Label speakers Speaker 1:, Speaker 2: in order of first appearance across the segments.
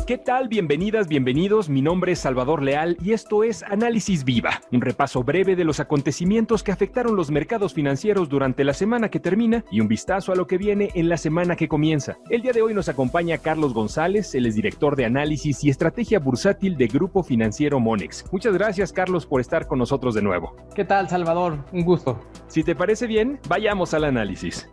Speaker 1: ¿Qué tal? Bienvenidas, bienvenidos. Mi nombre es Salvador Leal y esto es Análisis Viva, un repaso breve de los acontecimientos que afectaron los mercados financieros durante la semana que termina y un vistazo a lo que viene en la semana que comienza. El día de hoy nos acompaña Carlos González, él es director de análisis y estrategia bursátil de Grupo Financiero Monex. Muchas gracias, Carlos, por estar con nosotros de nuevo.
Speaker 2: ¿Qué tal, Salvador? Un gusto.
Speaker 1: Si te parece bien, vayamos al análisis.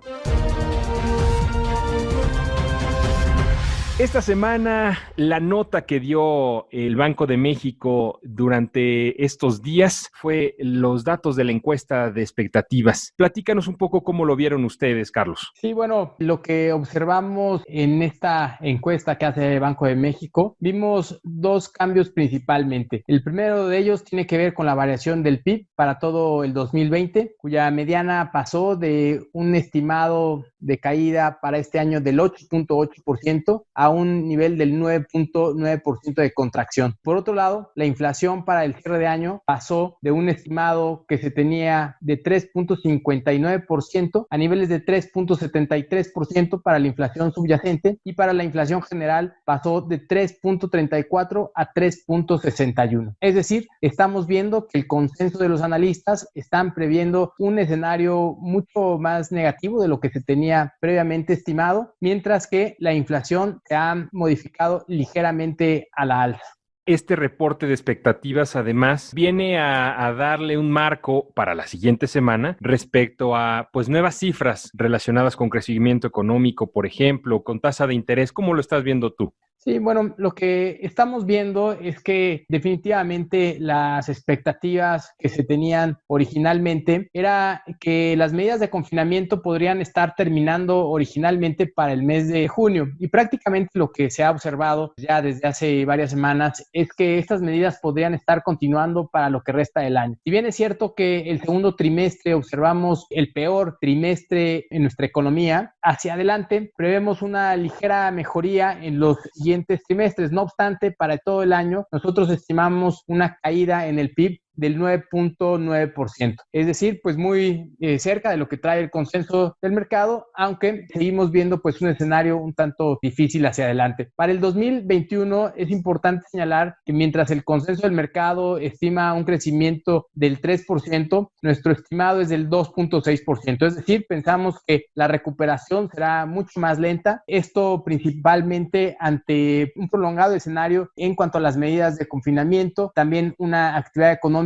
Speaker 1: Esta semana, la nota que dio el Banco de México durante estos días fue los datos de la encuesta de expectativas. Platícanos un poco cómo lo vieron ustedes, Carlos.
Speaker 2: Sí, bueno, lo que observamos en esta encuesta que hace el Banco de México, vimos dos cambios principalmente. El primero de ellos tiene que ver con la variación del PIB para todo el 2020, cuya mediana pasó de un estimado de caída para este año del 8.8% a un nivel del 9.9% de contracción. Por otro lado, la inflación para el cierre de año pasó de un estimado que se tenía de 3.59% a niveles de 3.73% para la inflación subyacente, y para la inflación general pasó de 3.34 a 3.61. Es decir, estamos viendo que el consenso de los analistas están previendo un escenario mucho más negativo de lo que se tenía previamente estimado, mientras que la inflación se ha modificado ligeramente a la alza.
Speaker 1: Este reporte de expectativas, además, viene a darle un marco para la siguiente semana respecto a nuevas cifras relacionadas con crecimiento económico, por ejemplo, con tasa de interés. ¿Cómo lo estás viendo tú?
Speaker 2: Sí, bueno, lo que estamos viendo es que definitivamente las expectativas que se tenían originalmente era que las medidas de confinamiento podrían estar terminando originalmente para el mes de junio, y prácticamente lo que se ha observado ya desde hace varias semanas es que estas medidas podrían estar continuando para lo que resta del año. Si bien es cierto que el segundo trimestre observamos el peor trimestre en nuestra economía, hacia adelante prevemos una ligera mejoría en los siguientes trimestres. No obstante, para todo el año nosotros estimamos una caída en el PIB del 9.9%. Es decir, muy cerca de lo que trae el consenso del mercado, aunque seguimos viendo un escenario un tanto difícil hacia adelante. Para el 2021 es importante señalar que mientras el consenso del mercado estima un crecimiento del 3%, nuestro estimado es del 2.6%. Es decir, pensamos que la recuperación será mucho más lenta. Esto principalmente ante un prolongado escenario en cuanto a las medidas de confinamiento, también una actividad económica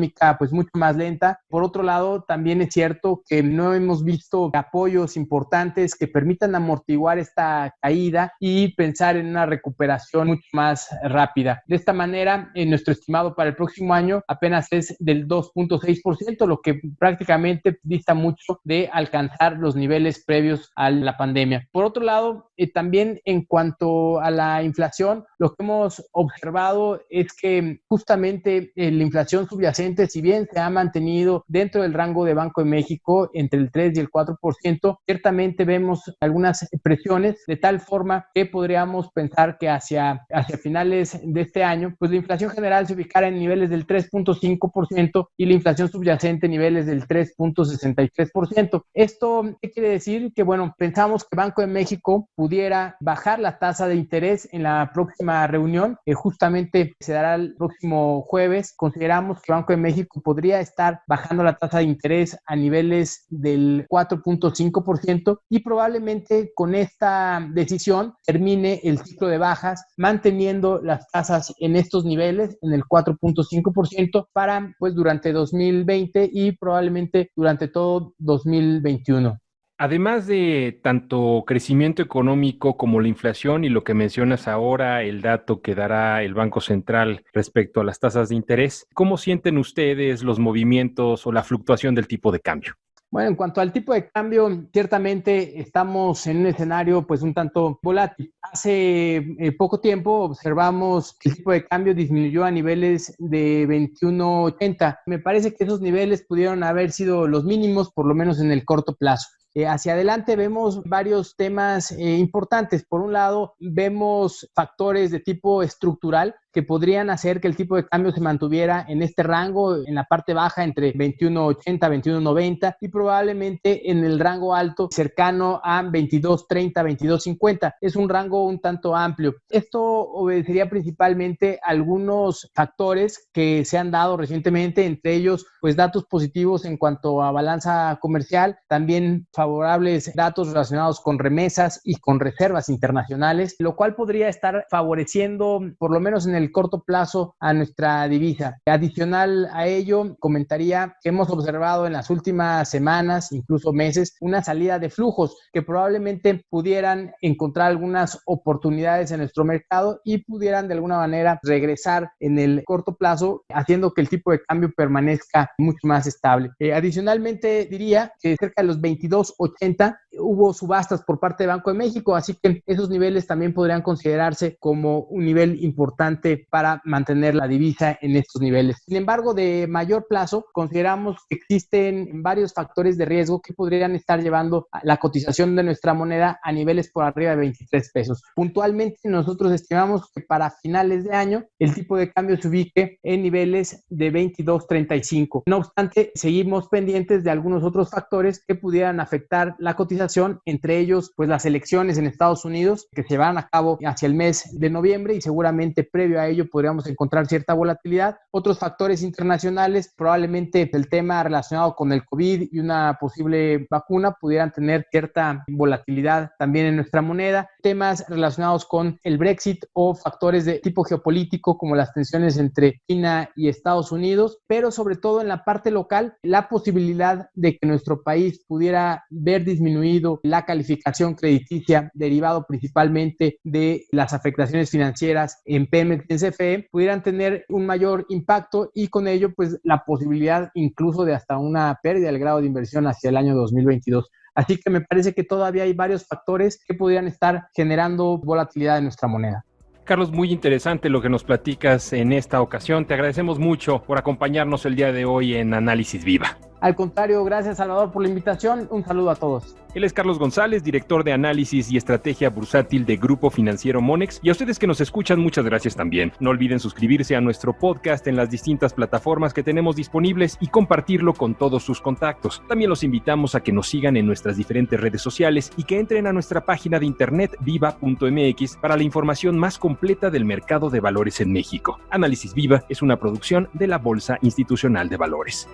Speaker 2: mucho más lenta. Por otro lado, también es cierto que no hemos visto apoyos importantes que permitan amortiguar esta caída y pensar en una recuperación mucho más rápida. De esta manera, nuestro estimado para el próximo año apenas es del 2.6%, lo que prácticamente dista mucho de alcanzar los niveles previos a la pandemia. Por otro lado, también en cuanto a la inflación, lo que hemos observado es que justamente la inflación subyacente, si bien se ha mantenido dentro del rango de Banco de México entre el 3 y el 4%, ciertamente vemos algunas presiones, de tal forma que podríamos pensar que hacia finales de este año, la inflación general se ubicará en niveles del 3.5% y la inflación subyacente en niveles del 3.63%. ¿Esto qué quiere decir? Que pensamos que Banco de México pudiera bajar la tasa de interés en la próxima reunión, que justamente se dará el próximo jueves. Consideramos que Banco de México podría estar bajando la tasa de interés a niveles del 4.5%, y probablemente con esta decisión termine el ciclo de bajas, manteniendo las tasas en estos niveles, en el 4.5%, para durante 2020 y probablemente durante todo 2021.
Speaker 1: Además de tanto crecimiento económico como la inflación y lo que mencionas ahora, el dato que dará el Banco Central respecto a las tasas de interés, ¿cómo sienten ustedes los movimientos o la fluctuación del tipo de cambio?
Speaker 2: Bueno, en cuanto al tipo de cambio, ciertamente estamos en un escenario un tanto volátil. Hace poco tiempo observamos que el tipo de cambio disminuyó a niveles de 21.80. Me parece que esos niveles pudieron haber sido los mínimos, por lo menos en el corto plazo. Hacia adelante vemos varios temas importantes. Por un lado, vemos factores de tipo estructural que podrían hacer que el tipo de cambio se mantuviera en este rango, en la parte baja entre 21.80, 21.90 y probablemente en el rango alto cercano a 22.30, 22.50. Es un rango un tanto amplio. Esto obedecería principalmente a algunos factores que se han dado recientemente, entre ellos pues datos positivos en cuanto a balanza comercial, también favorables datos relacionados con remesas y con reservas internacionales, lo cual podría estar favoreciendo por lo menos en el corto plazo a nuestra divisa. Adicional a ello, comentaría que hemos observado en las últimas semanas, incluso meses, una salida de flujos que probablemente pudieran encontrar algunas oportunidades en nuestro mercado y pudieran de alguna manera regresar en el corto plazo, haciendo que el tipo de cambio permanezca mucho más estable. Adicionalmente, diría que cerca de los 22.80 hubo subastas por parte de Banco de México, así que esos niveles también podrían considerarse como un nivel importante para mantener la divisa en estos niveles. Sin embargo, de mayor plazo, consideramos que existen varios factores de riesgo que podrían estar llevando a la cotización de nuestra moneda a niveles por arriba de 23 pesos. Puntualmente, nosotros estimamos que para finales de año el tipo de cambio se ubique en niveles de 22.35. No obstante, seguimos pendientes de algunos otros factores que pudieran afectar la cotización, entre ellos pues las elecciones en Estados Unidos que se van a cabo hacia el mes de noviembre y seguramente previo a ello podríamos encontrar cierta volatilidad. Otros factores internacionales, probablemente el tema relacionado con el COVID y una posible vacuna pudieran tener cierta volatilidad también en nuestra moneda. Temas relacionados con el Brexit o factores de tipo geopolítico como las tensiones entre China y Estados Unidos, pero sobre todo en la parte local, la posibilidad de que nuestro país pudiera ver disminuido la calificación crediticia derivado principalmente de las afectaciones financieras en Pemex y en CFE, pudieran tener un mayor impacto y con ello pues la posibilidad incluso de hasta una pérdida del grado de inversión hacia el año 2022. Así que me parece que todavía hay varios factores que podrían estar generando volatilidad en nuestra moneda.
Speaker 1: Carlos, muy interesante lo que nos platicas en esta ocasión. Te agradecemos mucho por acompañarnos el día de hoy en Análisis Viva.
Speaker 2: Al contrario, gracias Salvador por la invitación. Un saludo a todos.
Speaker 1: Él es Carlos González, director de análisis y estrategia bursátil de Grupo Financiero Monex. Y a ustedes que nos escuchan, muchas gracias también. No olviden suscribirse a nuestro podcast en las distintas plataformas que tenemos disponibles y compartirlo con todos sus contactos. También los invitamos a que nos sigan en nuestras diferentes redes sociales y que entren a nuestra página de internet viva.mx para la información más completa del mercado de valores en México. Análisis Viva es una producción de la Bolsa Institucional de Valores.